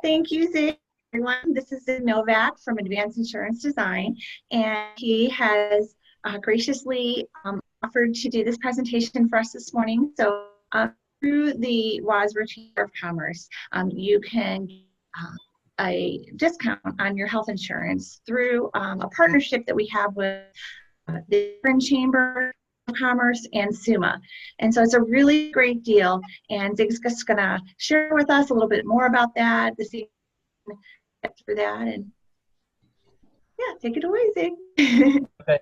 Thank you, Zig. Everyone, this is Novak from Advanced Insurance Design, and he has graciously offered to do this presentation for us this morning. So through the Wadsworth Chamber of Commerce, you can a discount on your health insurance through a partnership that we have with the Chamber of Commerce and Summa. And so it's a really great deal. And Zig's just going to share with us a little bit more about that this evening for that. And yeah, take it away, Zig. Okay.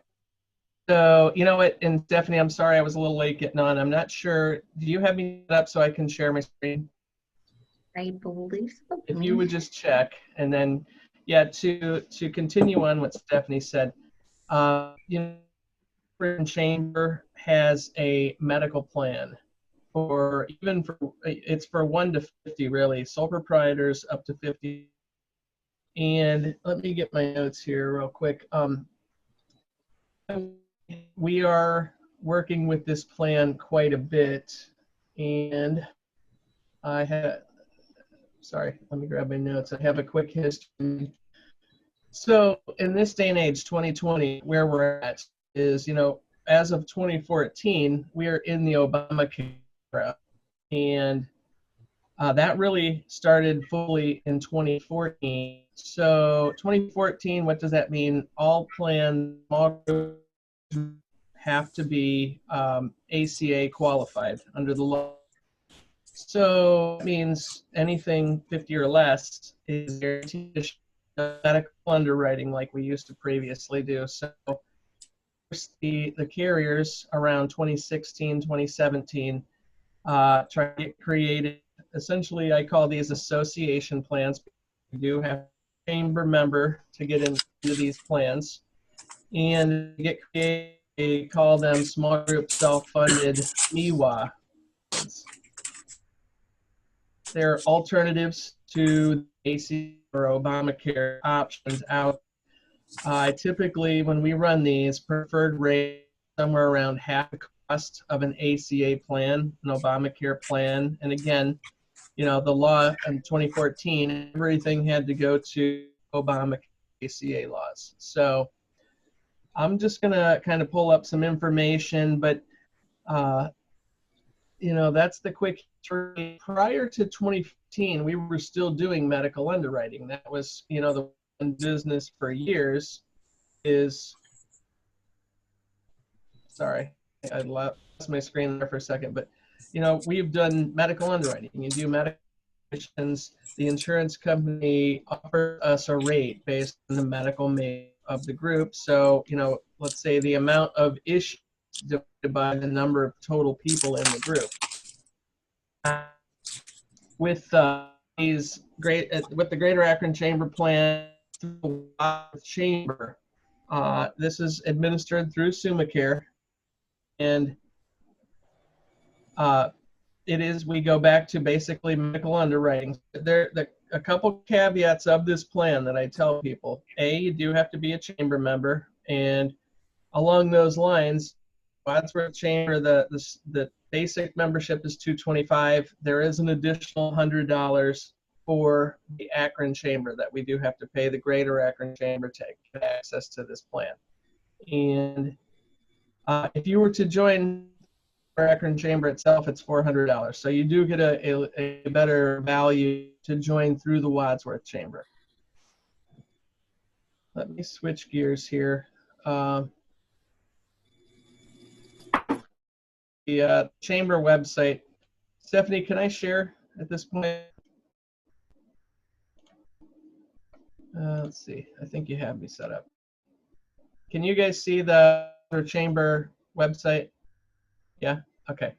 So, you know what, and Stephanie, I'm sorry I was a little late getting on. I'm not sure. Do you have me set up so I can share my screen? I believe so. If you would just check, and then, yeah, to continue on what Stephanie said, you know, Chamber has a medical plan for it's for 1 to 50 really, sole proprietors up to 50. And let me get my notes here real quick. We are working with this plan quite a bit, and I have, sorry, let me grab my notes. I have a quick history. So in this day and age, 2020, where we're at is, you know, as of 2014, we are in the Obamacare era, and that really started fully in 2014. So 2014, what does that mean? All plans, all groups have to be ACA qualified under the law. So it means anything 50 or less is guaranteed to show medical underwriting like we used to previously do. So the carriers around 2016, 2017 try to get created. Essentially, I call these association plans. You do have a chamber member to get into these plans, and get created. They call them small group self-funded MIWA. They're alternatives to ACA or Obamacare options out. Typically, when we run these, preferred rate somewhere around half the cost of an ACA plan, an Obamacare plan. And again, you know, the law in 2014, everything had to go to Obamacare ACA laws. So I'm just going to kind of pull up some information, but, you know, that's the quick history. Prior to 2015, we were still doing medical underwriting. That was, you know, the one business for years is, sorry, I lost my screen there for a second, but, you know, we've done medical underwriting. You do medical conditions. The insurance company offers us a rate based on the medical make of the group. So, you know, let's say the amount of issues divided by the number of total people in the group. With these with the Greater Akron Chamber Plan, Chamber, this is administered through Summa, and we go back to basically medical underwriting. A couple caveats of this plan that I tell people. A, you do have to be a chamber member, and along those lines, Wadsworth Chamber, the basic membership is $225. There is an additional $100 for the Akron Chamber that we do have to pay the Greater Akron Chamber to get access to this plan. And if you were to join Akron Chamber itself, it's $400. So you do get a better value to join through the Wadsworth Chamber. Let me switch gears here. The chamber website. Stephanie, can I share at this point? Let's see. I think you have me set up. Can you guys see the chamber website? Yeah? Okay.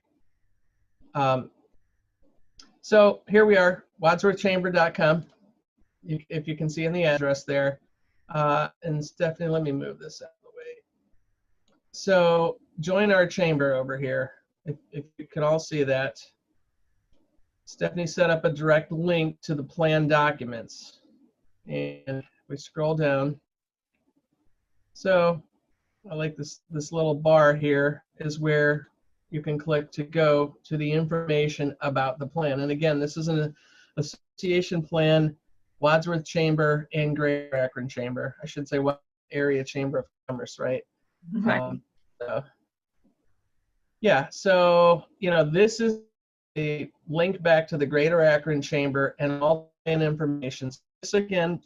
So here we are, wadsworthchamber.com, if you can see in the address there. And Stephanie, let me move this out of the way. So join our chamber over here, if you can all see that. Stephanie set up a direct link to the plan documents. And we scroll down. So I like this little bar here is where you can click to go to the information about the plan. And again, this is an association plan Wadsworth Chamber and Greater Akron Chamber. I should say what area Chamber of Commerce, right? Right. So, yeah, so, this is a link back to the Greater Akron Chamber and all the information. This, again,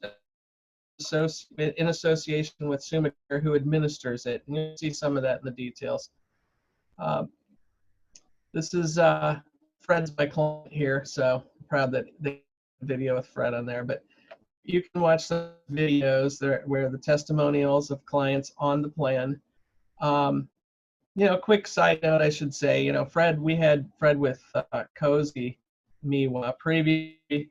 in association with Summa, who administers it. And you'll see some of that in the details. This is Fred's my client here, so I'm proud that they have a video with Fred on there. But you can watch some videos there where the testimonials of clients on the plan. Quick side note, I should say, we had Fred with Cozy Miwa previously.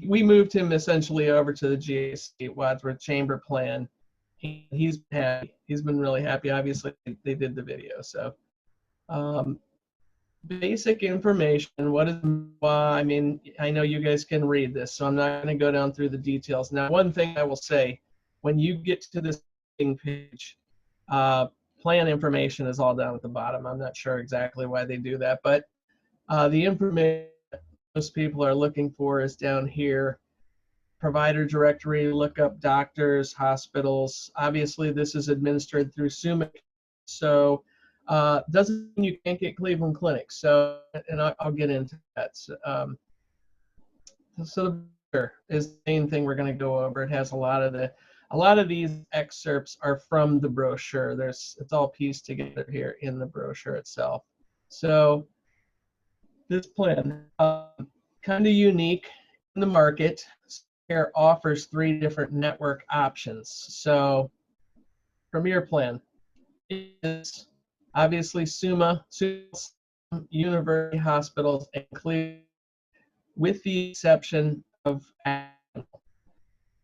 We moved him essentially over to the GAC Wadsworth Chamber plan. He's been happy. He's been really happy. Obviously, they did the video. So, basic information. What is I mean, I know you guys can read this, so I'm not going to go down through the details. Now, one thing I will say, when you get to this page, plan information is all down at the bottom. I'm not sure exactly why they do that, but the information most people are looking for is down here. Provider directory, look up doctors, hospitals. Obviously, this is administered through Summa, so doesn't mean you can't get Cleveland Clinic. So, and I'll get into that. So the brochure is the main thing we're going to go over. It has a lot of these excerpts are from the brochure. It's all pieced together here in the brochure itself. So this plan, kind of unique in the market. Here offers 3 different network options. So Premier Plan is obviously Summa, University Hospitals, and Cleveland, with the exception of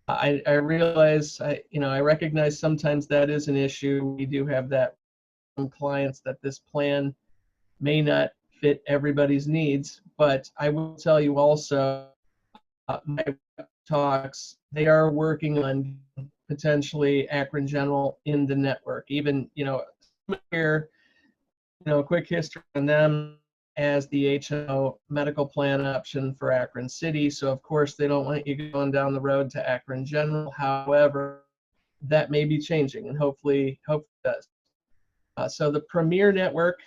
I realize, I recognize sometimes that is an issue. We do have that from clients that this plan may not fit everybody's needs, but I will tell you also, my talks, they are working on potentially Akron General in the network. Even, here, quick history on them as the HMO medical plan option for Akron City. So of course they don't want you going down the road to Akron General. However, that may be changing, and hopefully it does. So the Premier Network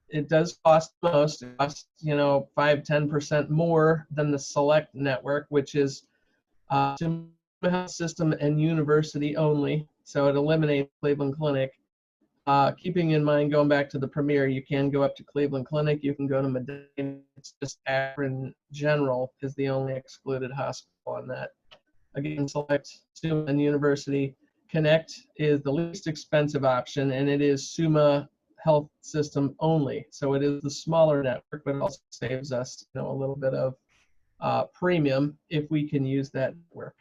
it does cost the most. It costs 5-10% more than the Select Network, which is Summa Health System and University only. So it eliminates Cleveland Clinic. Keeping in mind, going back to the Premier, you can go up to Cleveland Clinic. You can go to Medina. It's just Akron General is the only excluded hospital on that. Again, Select, Summa, and University. Connect is the least expensive option, and it is Summa Health System only. So it is the smaller network, but it also saves us a little bit of premium if we can use that network.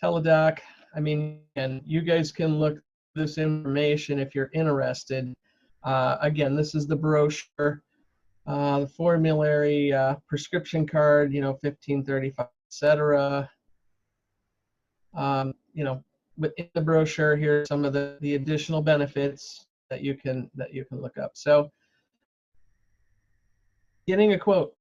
Teledoc, and you guys can look this information if you're interested. Again, this is the brochure, the formulary, prescription card, 1535, etc. But in the brochure here are some of the additional benefits that you can look up. So, getting a quote.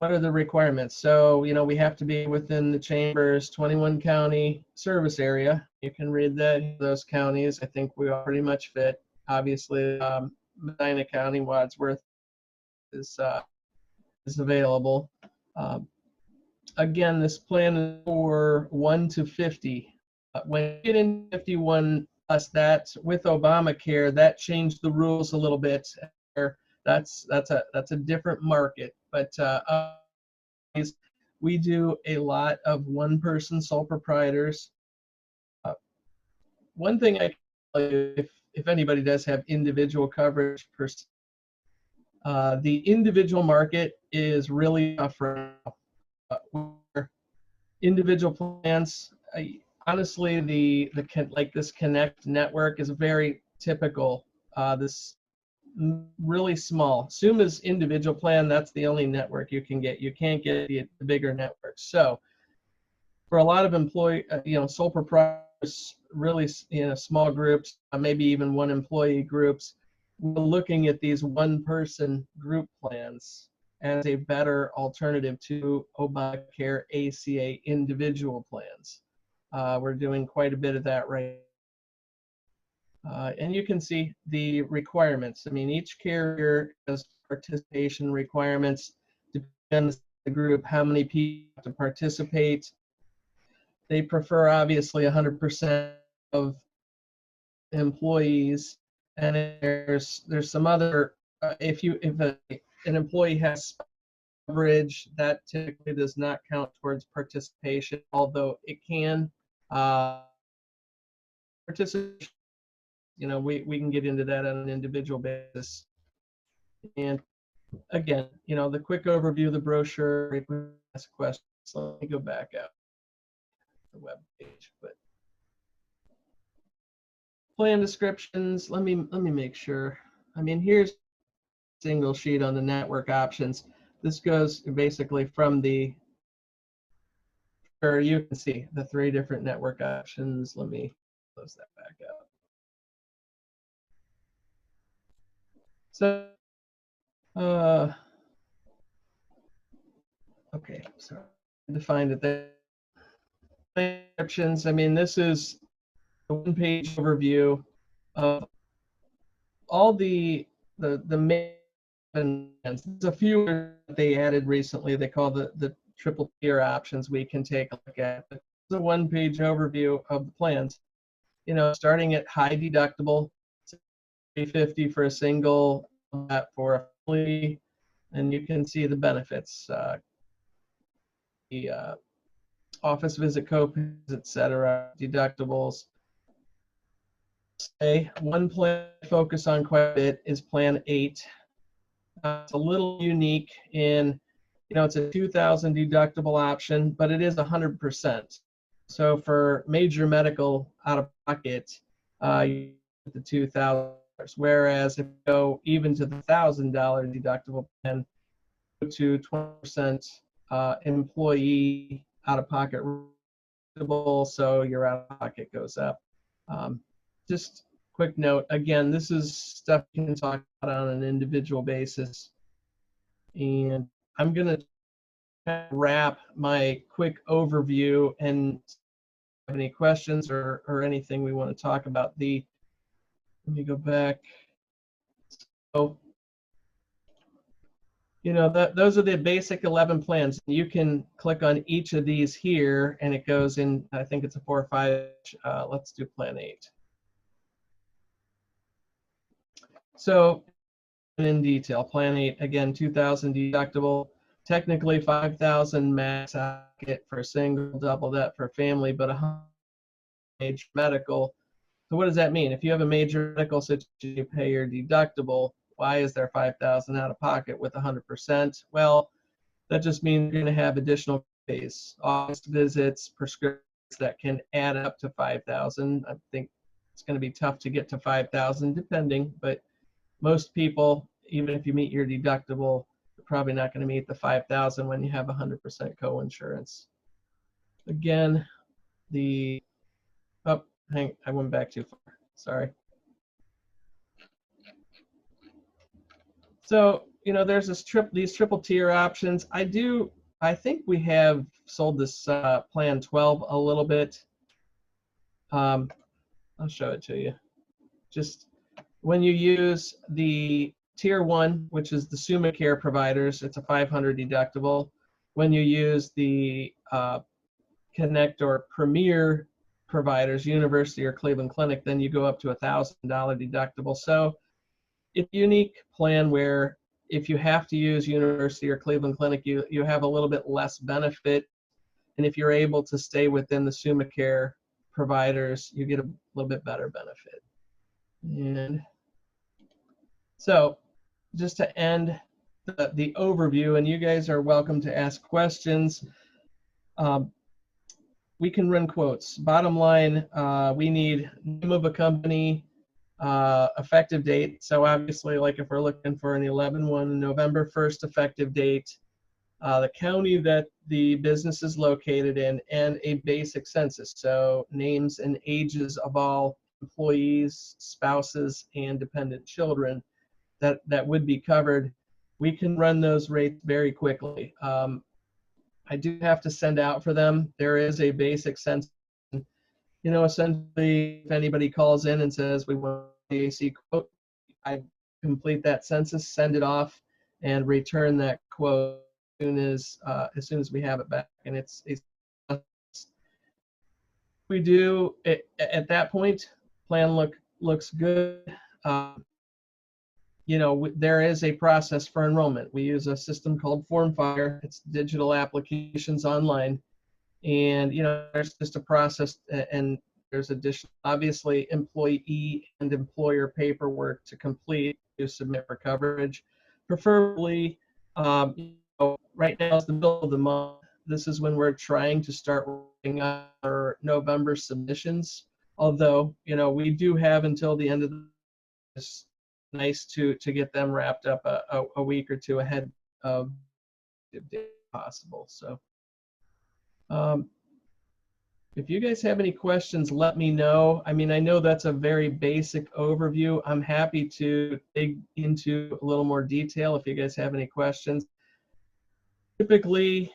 What are the requirements? So, we have to be within the Chamber's 21 county service area. You can read those counties. I think we all pretty much fit. Obviously, Medina County, Wadsworth is available. Again, this plan is for 1 to 50. When you get into 51 plus, that with Obamacare, that changed the rules a little bit. That's a different market, but we do a lot of one-person sole proprietors. One thing I can tell you, if anybody does have individual coverage, the individual market is really tough right now. Individual plans, honestly, this Connect network is very typical. This really small. Summa's individual plan, that's the only network you can get. You can't get the bigger networks. So for a lot of sole proprietors, really, small groups, maybe even one employee groups, we're looking at these one-person group plans. as a better alternative to Obamacare ACA individual plans. We're doing quite a bit of that right now. And you can see the requirements. I mean, each carrier has participation requirements, depending on the group, how many people have to participate. They prefer, obviously, 100% of employees. And there's some other, if an employee has coverage, that typically does not count towards participation, although it can. Participation, we can get into that on an individual basis. And again, the quick overview of the brochure, ask questions. Let me go back up the web page. But plan descriptions, let me make sure. I mean, here's a single sheet on the network options. This goes basically from or you can see the 3 different network options. Let me close that back up. So, okay, sorry, I defined it there. Options. I mean, this is a one-page overview of all the main. There's a few that they added recently. They call the triple tier options. We can take a look at. It's a one-page overview of the plans. Starting at high deductible, $350 for a single, for a family, and you can see the benefits. The office visit copays, etc., deductibles. One plan I focus on quite a bit is Plan 8. It's a little unique in, it's a $2,000 deductible option, but it is 100%. So for major medical out of pocket, you get the $2,000. Whereas if you go even to the $1,000 deductible plan, go to 20% employee out of pocket, so your out of pocket goes up. Just quick note, again, this is stuff you can talk about on an individual basis. And I'm going to wrap my quick overview, and have any questions or anything we want to talk about. Let me go back. So, those are the basic 11 plans. You can click on each of these here, and it goes in, I think it's a 4 or 5. Let's do Plan 8. So, in detail, Plan 8, again, $2,000 deductible, technically $5,000 max pocket for a single, double that for family, but a major medical. So what does that mean? If you have a major medical situation, you pay your deductible. Why is there $5,000 out of pocket with 100%? Well, that just means you're going to have additional pays, office visits, prescriptions that can add up to $5,000. I think it's going to be tough to get to $5,000 depending, but most people, even if you meet your deductible, you're probably not going to meet the $5,000 when you have 100% co-insurance. Again, I went back too far. Sorry. So, there's these triple tier options. I think we have sold this Plan 12 a little bit. I'll show it to you. Just when you use the Tier 1, which is the Summa Care providers, it's a $500 deductible. When you use the Connect or Premier providers, University or Cleveland Clinic, then you go up to a $1,000 deductible. So it's a unique plan where if you have to use University or Cleveland Clinic, you have a little bit less benefit. And if you're able to stay within the Summa Care providers, you get a little bit better benefit. And so just to end the overview, and you guys are welcome to ask questions. We can run quotes. Bottom line, we need name of a company, effective date. So obviously, like if we're looking for an 11/1, November 1st effective date, the county that the business is located in, and a basic census. So names and ages of all employees, spouses, and dependent children that would be covered. we can run those rates very quickly. I do have to send out for them. There is a basic census. You know, essentially, if anybody calls in and says we want the AC quote, I complete that census, send it off, and return that quote as soon as we have it back. And it's we do it, at that point, plan looks good. You know, there is a process for enrollment. We use a system called FormFire. It's digital applications online, and you know, there's just a process, and there's additional, obviously, employee and employer paperwork to complete to submit for coverage. Preferably, you know, right now is the middle of the month. This is when we're trying to start working on our November submissions. Although, you know, we do have until the end of this. Nice to get them wrapped up a week or two ahead of if possible. So if you guys have any questions, let me know. I mean, I know that's a very basic overview. I'm happy to dig into a little more detail if you guys have any questions. Typically,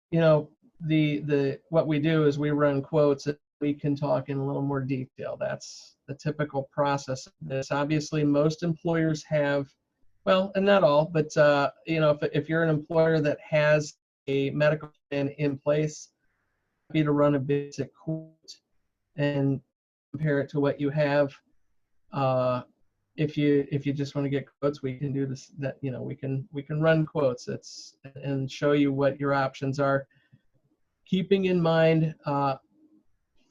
you know, the what we do is we run quotes and we can talk in a little more detail. That's the typical process of this. Obviously, most employers have, well, and not all, but you know, if you're an employer that has a medical plan in place, happy to run a basic quote and compare it to what you have. If you just want to get quotes, we can do this. That, you know, we can run quotes. It's and show you what your options are. Keeping in mind, I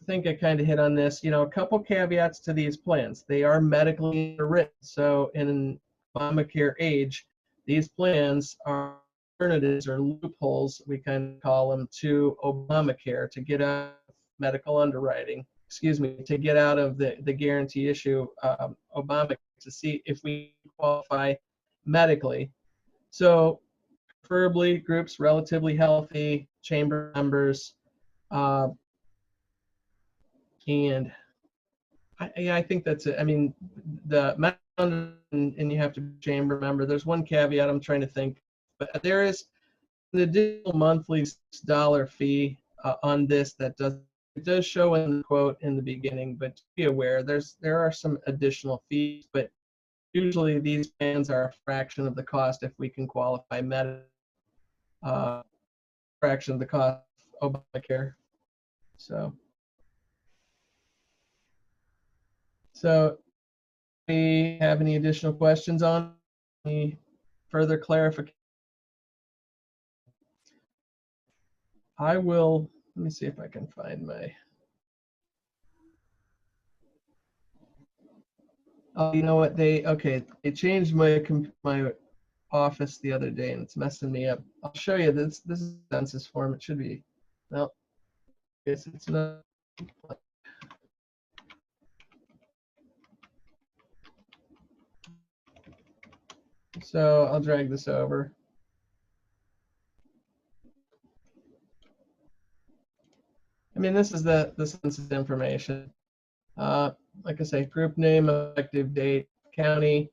think I kind of hit on this, you know, a couple caveats to these plans. They are medically underwritten. So in an Obamacare age, these plans are alternatives or loopholes, we kind of call them, to Obamacare to get out of medical underwriting, excuse me, to get out of the guarantee issue, Obamacare, to see if we qualify medically. So preferably groups relatively healthy, chamber members, and I think that's it. I mean, the and you have to be a chamber member. There's one caveat I'm trying to think, but there is an additional monthly $6 fee on this that does show in the quote in the beginning, but be aware there are some additional fees, but usually these plans are a fraction of the cost if we can qualify fraction of the cost of Obamacare. So we have any additional questions on any further clarification? I will, let me see if I can find my, oh, you know what, they changed my office the other day and it's messing me up. I'll show you this is a census form. It should be, well, it's not. So I'll drag this over. I mean, this is the census information. Like I say, group name, effective date, county,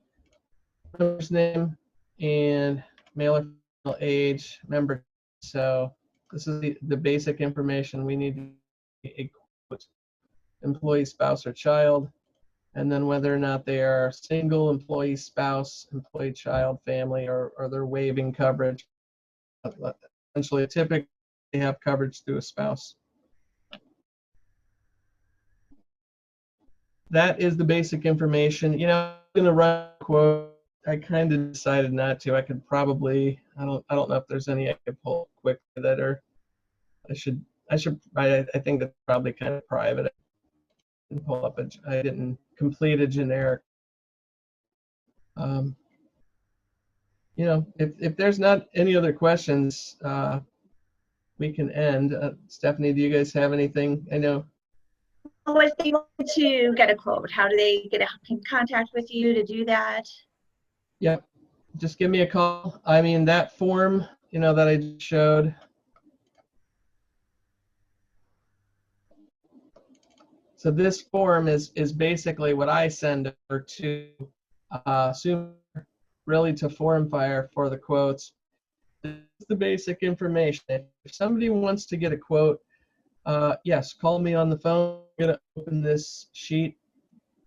member's name, and male or female age, member. So this is the basic information we need to a quote, employee, spouse, or child, and then whether or not they are single, employee, spouse, employee, child, family, or they're waiving coverage. Essentially, typically they have coverage through a spouse. That is the basic information. You know, I'm gonna run a quote. I kind of decided not to. I could probably, I don't know if there's any I could pull quickly that are, I think that's probably kind of private. I didn't pull up I didn't complete a generic. You know, if there's not any other questions, we can end. Stephanie, do you guys have anything? I know. If they want to get a quote, how do they get in contact with you to do that? Yep, just give me a call. I mean, that form, you know, that I just showed. So this form is basically what I send over to Summa. really to form fire for the quotes. This is the basic information. If somebody wants to get a quote, yes, call me on the phone. I'm going to open this sheet,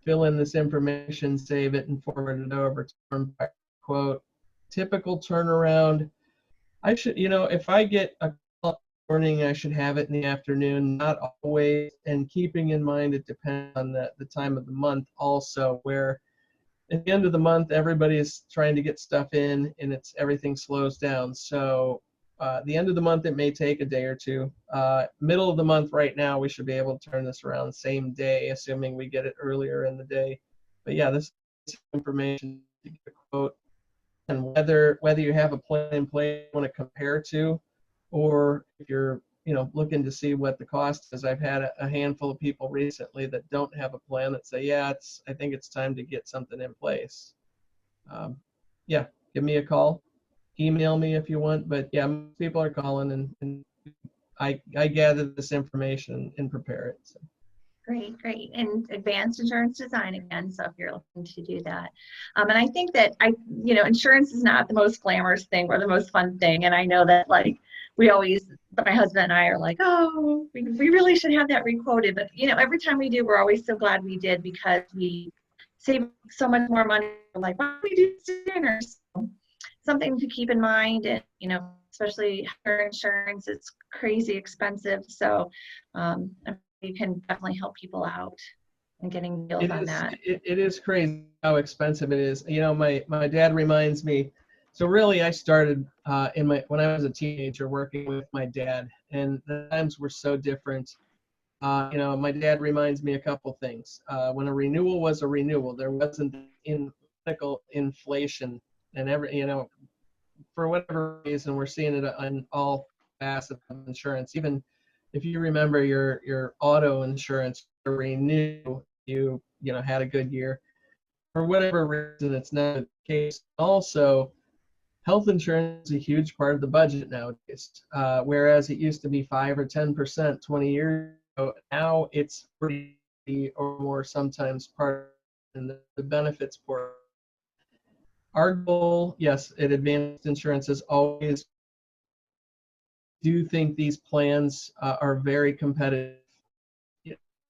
fill in this information, save it, and forward it over to form fire quote. Typical turnaround. I should, if I get a call in the morning, I should have it in the afternoon, not always. And keeping in mind, it depends on the time of the month also, where at the end of the month, everybody is trying to get stuff in and everything slows down. So the end of the month, it may take a day or two. Middle of the month right now, we should be able to turn this around same day, assuming we get it earlier in the day. But yeah, this information to get a quote, and whether you have a plan in place you want to compare to, or if you're looking to see what the cost is. I've had a handful of people recently that don't have a plan that say, yeah, I think it's time to get something in place. Yeah, give me a call, email me if you want, but yeah, most people are calling, and I gather this information and prepare it. So. Great. And advanced insurance design again, so if you're looking to do that. And I think that insurance is not the most glamorous thing or the most fun thing. And I know that my husband and I are like, oh, we really should have that requoted. But, every time we do, we're always so glad we did because we save so much more money. We're like, why don't we do sooner? So something to keep in mind, and, especially insurance, it's crazy expensive. So, you can definitely help people out and getting deals on that. It is crazy how expensive it is. My dad reminds me. So really, I started when I was a teenager working with my dad, and the times were so different. My dad reminds me a couple things. When a renewal was a renewal, there wasn't medical inflation, and for whatever reason, we're seeing it on all facets of insurance. Even if you remember your auto insurance renew, you had a good year. For whatever reason, it's not the case. Also, health insurance is a huge part of the budget nowadays, whereas it used to be 5 or 10% 20 years ago. Now it's 40 or more, sometimes part in the benefits portion. Our goal, yes, at Advanced Insurance is always do think these plans are very competitive.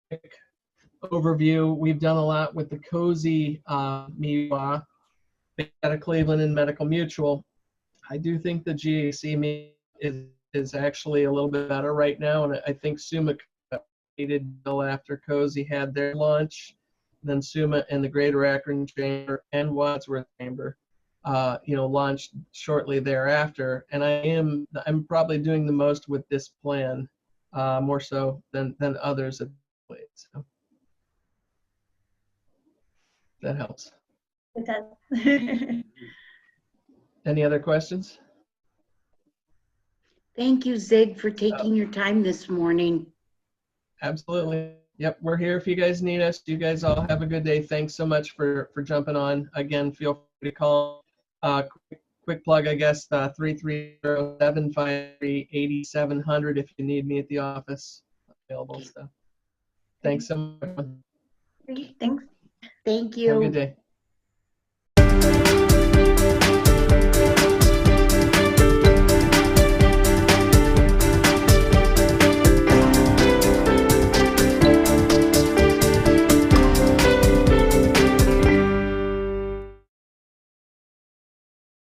Quick overview, we've done a lot with the Cozy MIWA out of Cleveland and Medical Mutual. I do think the GAC is actually a little bit better right now, and I think Summa did after Cozy had their launch, then Summa and the Greater Akron Chamber and Wadsworth Chamber launched shortly thereafter, and I'm probably doing the most with this plan, more so than others at this point. So that helps. It does. Any other questions? Thank you, Zig, for taking your time this morning. Absolutely. Yep, we're here if you guys need us. You guys all have a good day. Thanks so much for jumping on. Again, feel free to call. Quick plug, I guess, 330-753-8700 if you need me at the office. Available stuff. Thanks so much. Great, thanks. Thank you. Have a good day.